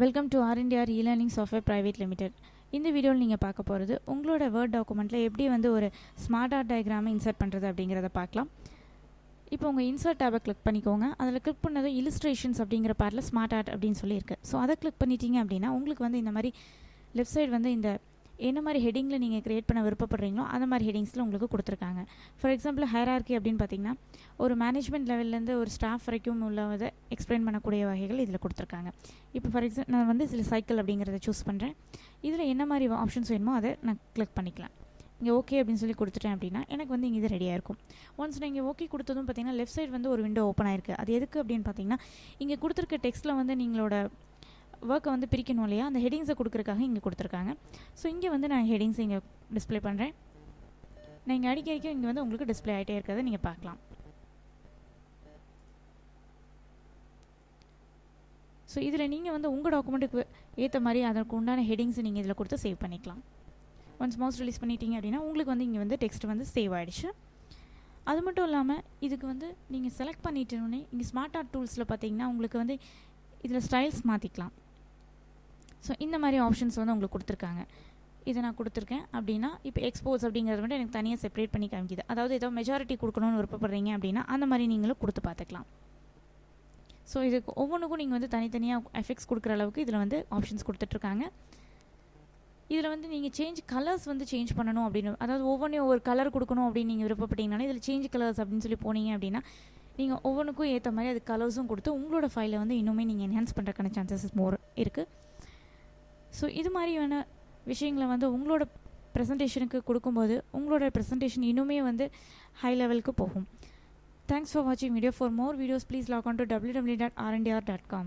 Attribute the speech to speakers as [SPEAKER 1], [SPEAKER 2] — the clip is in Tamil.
[SPEAKER 1] வெல்கம் டு ஆர்&ஆர் இ-லேர்னிங் சாஃப்ட்வேர் பிரைவேட் லிமிடெட். இந்த வீடியோவில் நீங்கள் பார்க்க போகிறது உங்களோட வேர்ட் டாக்குமெண்ட்டில் எப்படி வந்து ஒரு ஸ்மார்ட் ஆர்ட் டயக்ராமை இன்சர்ட் பண்ணுறது அப்படிங்கிறத பார்க்கலாம். இப்போ உங்கள் இன்சர்ட் டேபை கிளிக் பண்ணிக்கோங்க. அதில் கிளிக் பண்ணதும் இல்லுஸ்ட்ரேஷன்ஸ் அப்படிங்கிற பார்ட்டில் ஸ்மார்ட் ஆர்ட் அப்படின்னு சொல்லியிருக்கு. ஸோ அதை கிளிக் பண்ணிட்டீங்க அப்படின்னா உங்களுக்கு வந்து இந்த மாதிரி லெஃப்ட் சைடு வந்து இந்த என்ன மாதிரி ஹெட்டிங்கில் நீங்கள் க்ரியேட் பண்ண விருப்பப்படுறீங்களோ அந்த மாதிரி ஹெட்டிங்ஸில் உங்களுக்கு கொடுத்துருக்காங்க. ஃபார் எக்ஸாம்பிள் ஹைரார்கி அப்படின்னு பார்த்தீங்கன்னா ஒரு மேனேஜ்மெண்ட் லெவல்லேருந்து ஒரு ஸ்டாஃப் வரைக்கும் உள்ளதை எக்ஸ்பிளைன் பண்ணக்கூடிய வகைகள் இதில் கொடுத்துருக்காங்க. இப்போ ஃபார் எக்ஸாம்பிள் நான் வந்து சில சைக்கிள் அப்படிங்கிறத சூஸ் பண்ணுறேன். இதில் என்ன மாதிரி ஆப்ஷன்ஸ் வேணுமோ அதை நான் கிளிக் பண்ணிக்கலாம். இங்கே ஓகே அப்படின்னு சொல்லி கொடுத்துட்டேன் அப்படின்னா எனக்கு வந்து இங்கே இது ரெடியாக இருக்கும். ஒன்ஸ் நான் இங்கே ஓகே கொடுத்ததும் பார்த்தீங்கன்னா லெஃப்ட் சைடு வந்து ஒரு விண்டோ ஓப்பன் ஆயிருக்கு. அது எதுக்கு அப்படின்னு பார்த்தீங்கன்னா இங்கே கொடுத்துருக்க டெக்ஸ்ட்டில் வந்து நீங்களோட ஒர்க்கை வந்து பிரிக்கணும் இல்லையா, அந்த ஹெட்டிங்ஸை கொடுக்குறக்காக இங்கே கொடுத்துருக்காங்க. ஸோ இங்கே வந்து நான் ஹெட்டிங்ஸை இங்கே டிஸ்பிளே பண்ணுறேன். நான் இங்கே அடிக்க இங்கே வந்து உங்களுக்கு டிஸ்பிளே ஆகிட்டே இருக்கிறத நீங்கள் பார்க்கலாம். ஸோ இதில் நீங்கள் வந்து உங்கள் டாக்குமெண்ட்டுக்கு ஏற்ற மாதிரி அதற்கு உண்டான ஹெட்டிங்ஸை நீங்கள் இதில் கொடுத்து சேவ் பண்ணிக்கலாம். ஒன்ஸ் மவுஸ் ரிலீஸ் பண்ணிட்டீங்க அப்படின்னா உங்களுக்கு வந்து இங்கே வந்து டெக்ஸ்ட் வந்து சேவ் ஆகிடுச்சு. அது மட்டும் இல்லாமல் இதுக்கு வந்து நீங்கள் செலக்ட் பண்ணிட்டோன்னே இங்கே ஸ்மார்ட் ஆர்ட் டூல்ஸில் பார்த்தீங்கன்னா உங்களுக்கு வந்து இதில் ஸ்டைல்ஸ் மாற்றிக்கலாம். ஸோ இந்த மாதிரி ஆப்ஷன்ஸ் வந்து உங்களுக்கு கொடுத்துருக்காங்க. இதை நான் கொடுத்துருக்கேன் அப்படின்னா இப்போ எக்ஸ்போஸ் அப்படிங்கிறது வந்து எனக்கு தனியாக செப்பரேட் பண்ணி காமிக்குது. அதாவது ஏதோ மெஜாரிட்டி கொடுக்கணும்னு விருப்பப்படுறீங்க அப்படின்னா அந்த மாதிரி நீங்களும் கொடுத்து பார்த்துக்கலாம். ஸோ இதுக்கு ஒவ்வொன்றுக்கும் நீங்கள் வந்து தனித்தனியாக எஃபெக்ட்ஸ் கொடுக்குற அளவுக்கு இதில் வந்து ஆப்ஷன்ஸ் கொடுத்துட்ருக்காங்க. இதில் வந்து நீங்கள் சேஞ்ச் கலர்ஸ் வந்து சேஞ்ச் பண்ணணும் அப்படின்னு, அதாவது ஒவ்வொன்றையும் ஒரு கலர் கொடுக்கணும் அப்படின்னு நீங்கள் விருப்பப்பட்டீங்கன்னா இதில் சேஞ்ச் கலர்ஸ் அப்படின்னு சொல்லி போனீங்க அப்படின்னா நீங்கள் ஒவ்வொன்றுக்கும் ஏற்ற மாதிரி அது கலர்ஸும் கொடுத்து உங்களோட ஃபைலை வந்து இன்னுமே நீங்கள் என்ஹான்ஸ் பண்ணுறதுக்கான சான்சஸ் மோர் இருக்குது. ஸோ இது மாதிரியான விஷயங்களை வந்து உங்களோட ப்ரெசன்டேஷனுக்கு கொடுக்கும்போது உங்களோட ப்ரெசன்டேஷன் இன்னுமே வந்து ஹை லெவலுக்கு போகும். தேங்க்ஸ் ஃபார் வாட்சிங் video. For more videos please lock on to www.r&r.com.